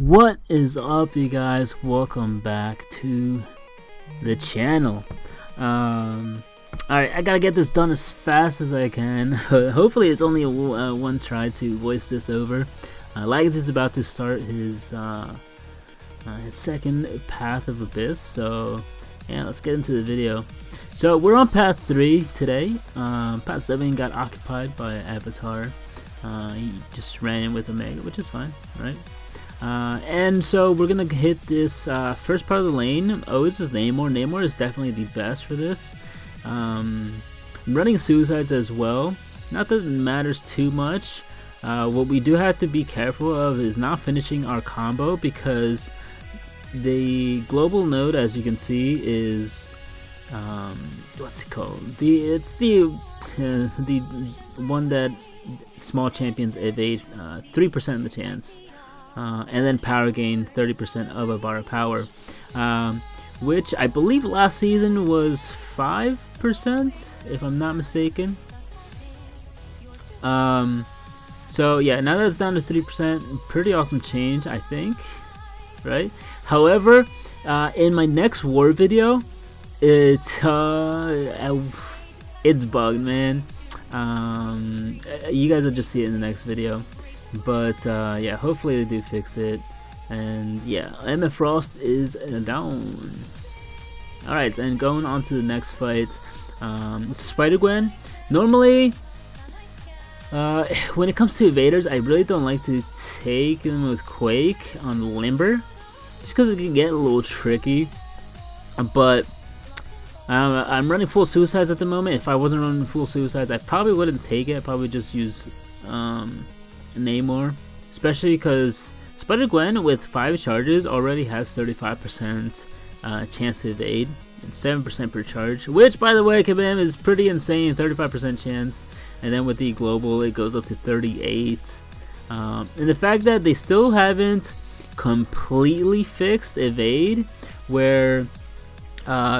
What is up, you guys? Welcome back to the channel. Alright, I gotta get this done as fast as I can. Hopefully it's only one try to voice this over. Legacy is about to start his second Path of Abyss, so yeah, let's get into the video. So we're on Path 3 today. Path 7 got occupied by Avatar. He just ran with Omega, which is fine, right? And so we're gonna hit this first part of the lane. Oh, this is Namor. Namor is definitely the best for this. I'm running suicides as well. Not that it matters too much. What we do have to be careful of is not finishing our combo, because the global node, as you can see, is what's it called? It's the one that small champions evade 3% of the chance. And then power gain 30% of a bar of power, which I believe last season was 5%, if I'm not mistaken. So yeah, now that it's down to 3%, pretty awesome change, I think, right? However, in my next war video, it's bugged, man. You guys will just see it in the next video. But yeah, hopefully they do fix it. And yeah, MF Frost is down. Alright, and going on to the next fight, Spider-Gwen. Normally, when it comes to evaders, I really don't like to take them with Quake on Limber, just because it can get a little tricky. But I'm running full suicides at the moment. If I wasn't running full suicides, I probably wouldn't take it. I'd probably just use Namor, especially because Spider-Gwen with 5 charges already has 35% chance to evade and 7% per charge, which, by the way, Kabam, is pretty insane. 35% chance, and then with the global it goes up to 38. And the fact that they still haven't completely fixed evade, where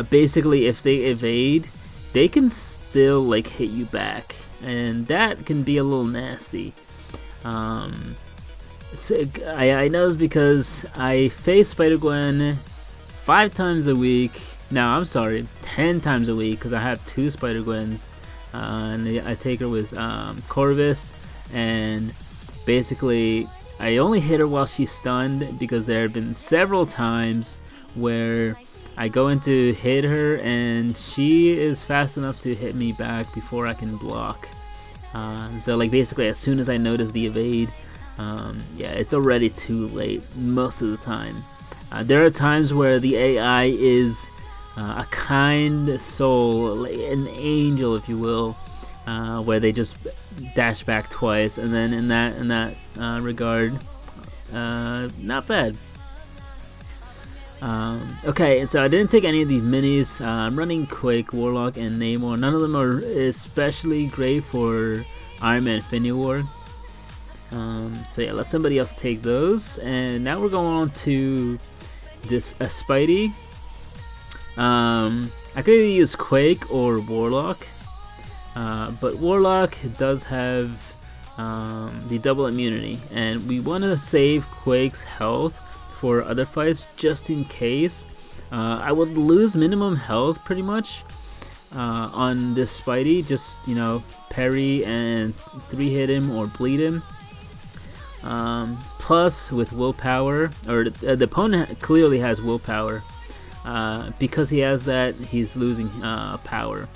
basically if they evade, they can still like hit you back, and that can be a little nasty. I know it's because I face Spider-Gwen 5 times a week. No, I'm sorry, 10 times a week, because I have 2 Spider-Gwens, and I take her with Corvus, and basically I only hit her while she's stunned, because there have been several times where I go in to hit her and she is fast enough to hit me back before I can block. So like basically as soon as I notice the evade, yeah, it's already too late most of the time. There are times where the AI is a kind soul, like an angel if you will, where they just dash back twice, and then in that regard, not bad. Okay, and so I didn't take any of these minis. I'm running Quake, Warlock, and Namor. None of them are especially great for Iron Man Infinity War. So yeah, let somebody else take those. And now we're going on to this Spidey. I could either use Quake or Warlock, but Warlock does have the double immunity, and we want to save Quake's health for other fights, just in case. I would lose minimum health pretty much on this Spidey. Just, you know, parry and 3-hit him or bleed him. Plus with willpower, or the opponent clearly has willpower. Because he has that, he's losing power.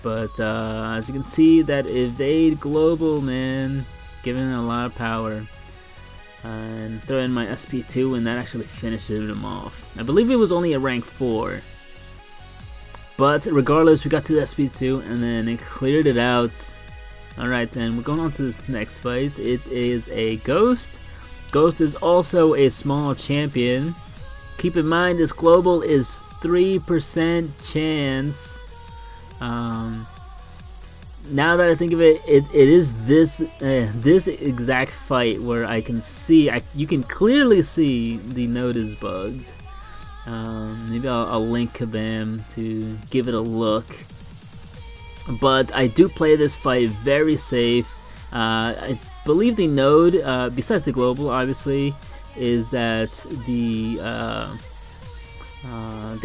But as you can see, that evade global, man, giving a lot of power. And throw in my SP2, and that actually finishes him off. I believe it was only a rank 4, but regardless, we got to the SP2 and then it cleared it out. Alright, then we're going on to this next fight. It is a Ghost. Ghost is also a small champion. Keep in mind, this global is 3% chance. Now that I think of it, it is this exact fight where I can see, you can clearly see the node is bugged. Maybe I'll link Kabam to give it a look. But I do play this fight very safe. I believe the node, besides the global obviously, is that they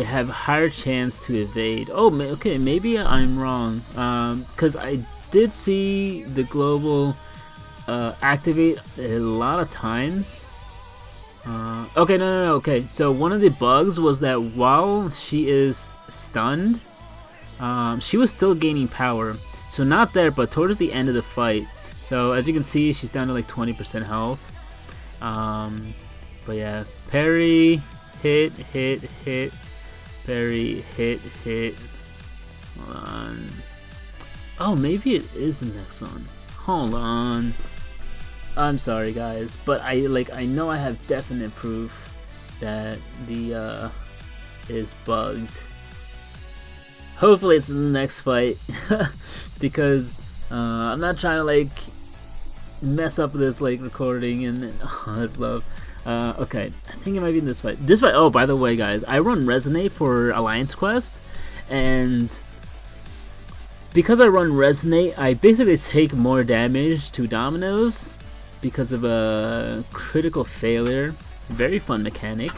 have higher chance to evade. Oh, okay, maybe I'm wrong. Because I did see the global activate a lot of times. Okay, no. Okay, so one of the bugs was that while she is stunned, she was still gaining power. So not there, but towards the end of the fight. So as you can see, she's down to like 20% health. But yeah, parry, hit, parry, hit. Hold on. Oh, maybe it is the next one. Hold on. I'm sorry, guys, but I know I have definite proof that the is bugged. Hopefully it's in the next fight, because I'm not trying to like mess up this like recording and all this stuff. Okay, I think it might be in this fight. This fight. Oh, by the way, guys, I run Resonate for Alliance Quest, and because I run Resonate, I basically take more damage to Dominoes because of a critical failure. Very fun mechanic.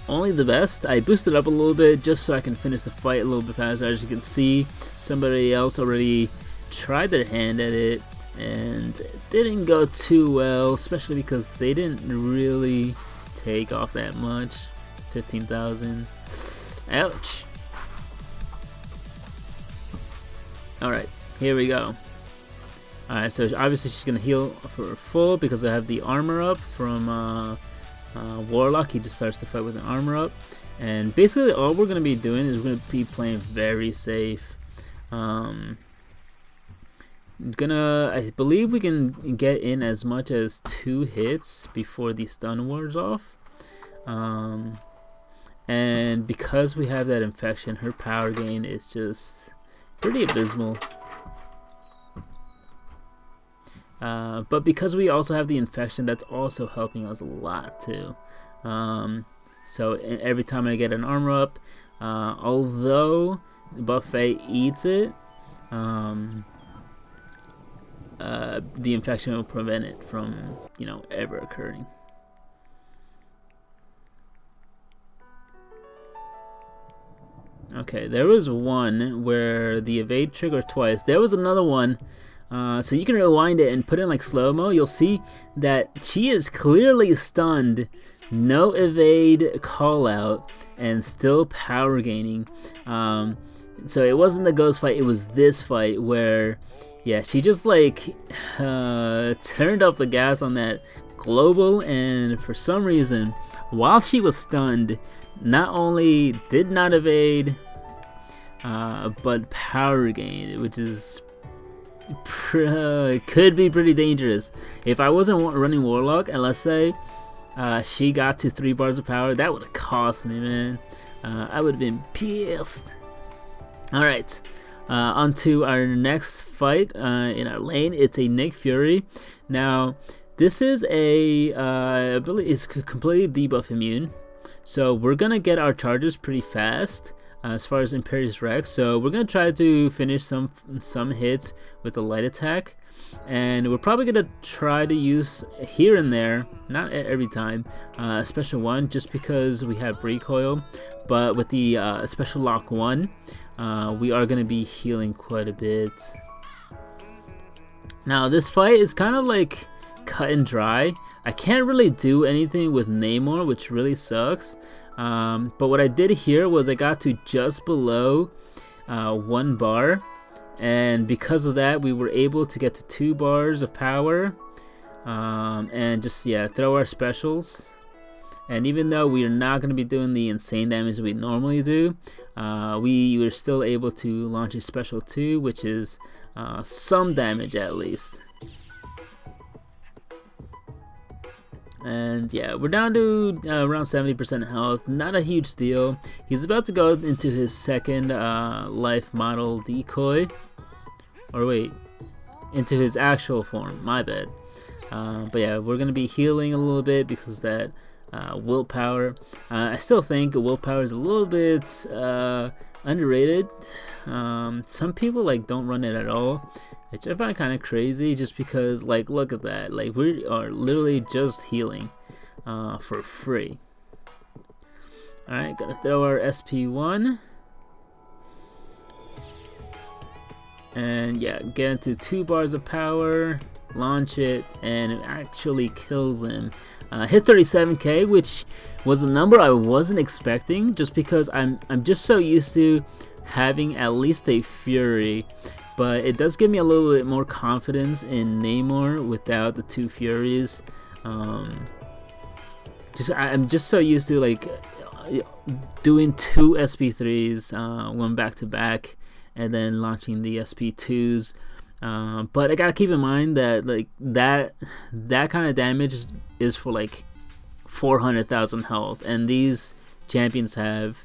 Only the best. I boosted up a little bit just so I can finish the fight a little bit faster. As you can see, somebody else already tried their hand at it and it didn't go too well, especially because they didn't really take off that much. 15,000. Ouch. Alright, here we go. Alright, so obviously she's gonna heal for full because I have the armor up from Warlock. He just starts the fight with an armor up, and basically all we're gonna be doing is we're gonna be playing very safe. I believe we can get in as much as 2 hits before the stun wears off. And because we have that infection, her power gain is just pretty abysmal. But because we also have the infection, that's also helping us a lot too. So every time I get an armor up, although Buffet eats it, the infection will prevent it from, ever occurring. Okay, there was one where the evade triggered twice. There was another one. So you can rewind it and put in like slow-mo. You'll see that she is clearly stunned, no evade call out, and still power gaining. So it wasn't the ghost fight, it was this fight where, yeah, she just like turned up the gas on that global, and for some reason, while she was stunned, not only did not evade, but power gained, which is could be pretty dangerous. If I wasn't running Warlock, and let's say she got to 3 bars of power, that would have cost me, man. I would have been pissed. Alright, on to our next fight in our lane. It's a Nick Fury. Now, this is I believe it's completely debuff immune. So we're gonna get our charges pretty fast as far as Imperious Rex. So we're gonna try to finish some hits with a light attack, and we're probably gonna try to use here and there, not every time, a special one just because we have recoil. But with the special lock 1, we are gonna be healing quite a bit. Now this fight is kind of like cut and dry. I can't really do anything with Namor, which really sucks. But what I did here was I got to just below 1 bar, and because of that we were able to get to 2 bars of power, and just throw our specials. And even though we are not going to be doing the insane damage we normally do, we were still able to launch a special 2, which is some damage at least. And yeah, we're down to around 70% health. Not a huge deal. He's about to go into his second life model decoy. Or wait, into his actual form. My bad. But yeah, we're going to be healing a little bit because that willpower. I still think willpower is a little bit underrated. Some people like don't run it at all, which I find kind of crazy, just because like look at that, like we are literally just healing for free. Alright, gonna throw our SP1 and yeah, get into 2 bars of power, launch it, and it actually kills him. Hit 37k, which was a number I wasn't expecting, just because I'm just so used to having at least a Fury, but it does give me a little bit more confidence in Namor without the 2 Furies. I'm just so used to like doing 2 SP3s, one back to back, and then launching the SP2s. But I gotta keep in mind that like that kind of damage is for like 400,000 health, and these champions have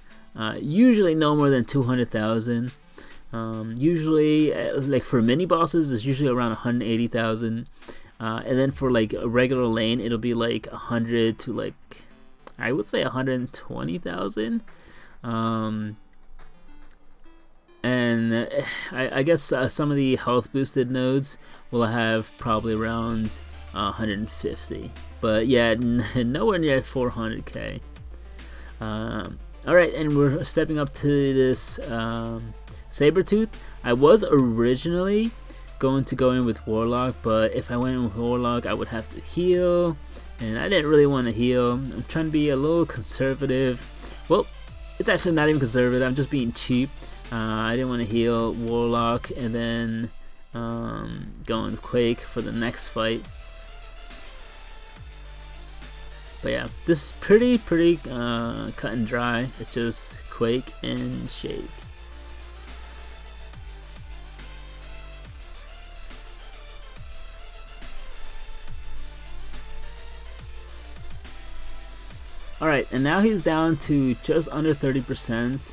usually no more than 200,000. Usually, like for mini bosses, it's usually around 180,000, and then for like a regular lane, it'll be like 100 to like, I would say 120,000. And I guess some of the health boosted nodes will have probably around 150, but yeah, nowhere near 400k. Alright, and we're stepping up to this Sabretooth. I was originally going to go in with Warlock, but if I went in with Warlock, I would have to heal, and I didn't really want to heal. I'm trying to be a little conservative. Well, it's actually not even conservative, I'm just being cheap. I didn't want to heal Warlock and then go with Quake for the next fight. But yeah, this is pretty cut and dry. It's just Quake and Shake. Alright, and now he's down to just under 30%.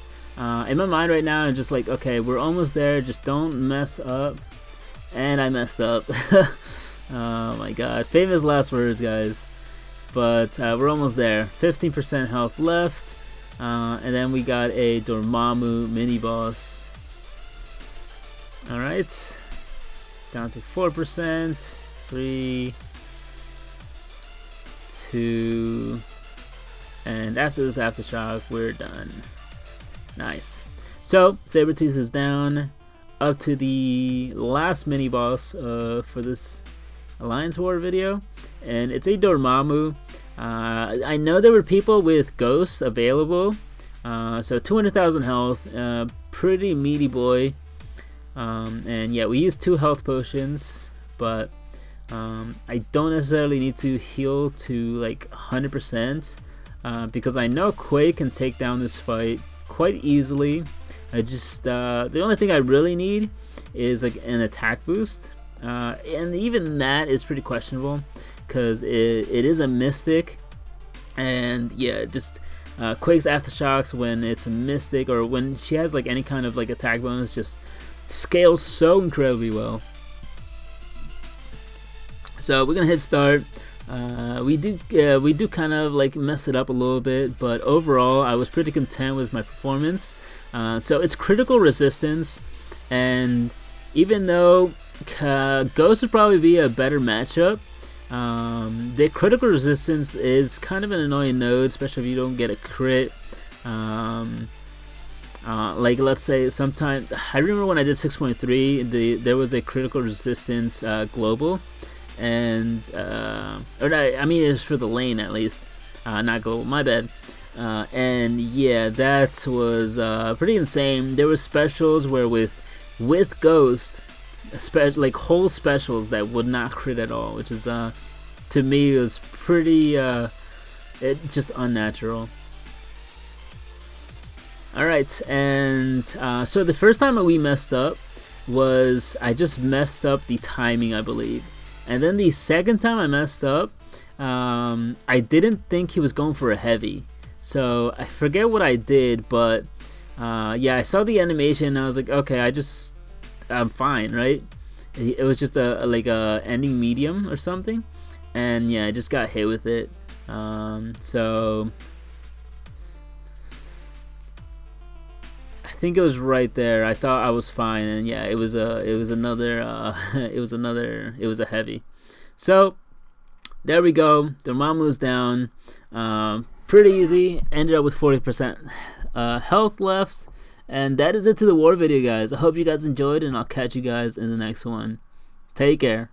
In my mind right now, I'm just like, okay, we're almost there, just don't mess up. And I messed up. Oh my god, famous last words, guys. But we're almost there. 15% health left, and then we got a Dormammu mini boss. Alright, down to 4%, 3, 2, and after this aftershock, we're done. Nice. So Sabretooth is down, up to the last mini boss for this Alliance War video, and it's a Dormammu. I know there were people with ghosts available, so 200,000 health, pretty meaty boy, and yeah, we used 2 health potions, but I don't necessarily need to heal to like 100%, because I know Quake can take down this fight quite easily. I just the only thing I really need is like an attack boost, and even that is pretty questionable because it is a mystic, and yeah, just Quake's aftershocks when it's a mystic or when she has like any kind of like attack bonus just scales so incredibly well. So we're gonna hit start. We do kind of like mess it up a little bit, but overall I was pretty content with my performance. So it's critical resistance, and even though Ghost would probably be a better matchup, the critical resistance is kind of an annoying node, especially if you don't get a crit. Like let's say sometimes, I remember when I did 6.3, there was a critical resistance global, and I mean it's for the lane at least, not global, my bad. And yeah, that was pretty insane. There were specials where with Ghost, like whole specials that would not crit at all, which is to me was pretty just unnatural. Alright, and so the first time that we messed up was I just messed up the timing, I believe. And then the second time I messed up, I didn't think he was going for a heavy. So I forget what I did, but yeah, I saw the animation and I was like, okay, I'm fine, right? It was just like a ending medium or something, and yeah, I just got hit with it. So think it was right there. I thought I was fine, and yeah, it was a heavy. So there we go. Dormammu's down. Pretty easy. Ended up with 40% health left. And that is it to the war video, guys. I hope you guys enjoyed, and I'll catch you guys in the next one. Take care.